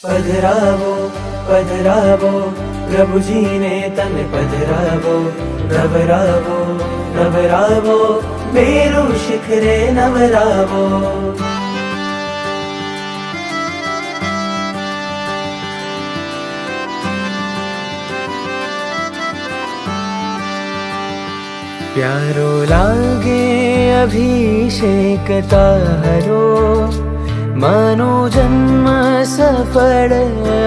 પધરાવો પધરાવો પ્રભુજીને તમે પધરાવો, નવરાવો નવરાવો મેરુ શિખરે નવરાવો. प्यारो लागे अभिषेक तारो, मानो जन्म सफल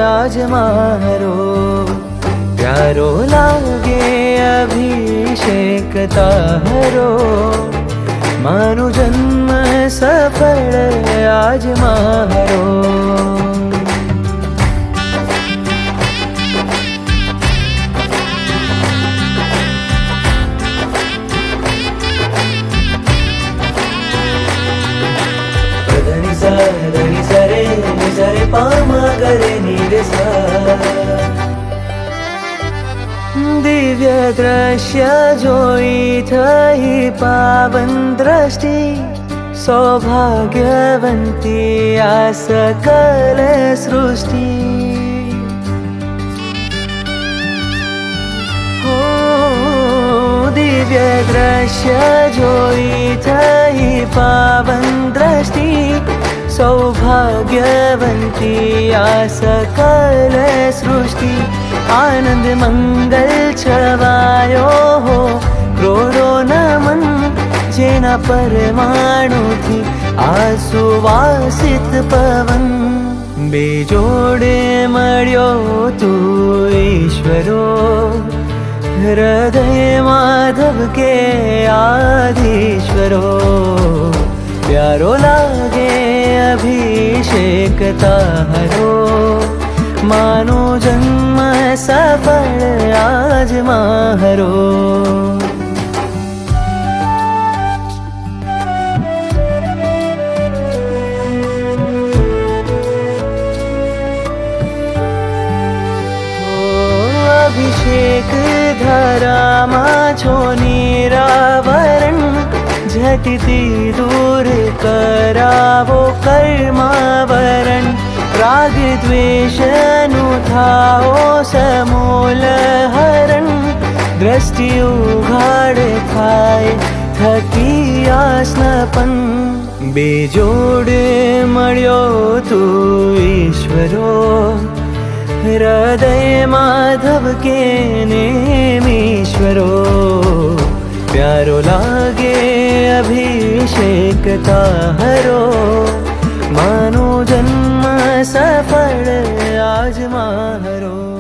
आज मारो. प्यारो लागे अभिषेक तारो, मानो जन्म सफल आज मारो. धनी सरे निसरे पामा करे निरसा. दिव्य दृश्य जोई थई पावन दृष्टि, सौभाग्यवंती आ सकल सृष्टि. दिव्य दृश्य जोई थई पावन दृष्टि, सौभाग्यवंती आ सकल सृष्टि. आनंद मंगल छवायो हो क्रोधो नमन, जेना परमाणु थी आसुवासित पवन. बेजोड़े मळ्यो तू ईश्वरो, हृदय माधव के आधीश्वरो. प्यारो लागे अभिषेक तारो, मानो जन्म सफल आज मारो. अभिषेक धारा मा छो निरावरण, झटती दूर करावो कर्मावरण. राग द्वेष नु थाओ समूल हरण, दृष्टि उघाड़ थाय थकी आसनपन. बेजोड़ मळ्यो तू ईश्वरो, हृदय माधव के नेमीश्वरो. प्यारो लागे अभिषेक तारो, मानो जन्म सफल आज मारो.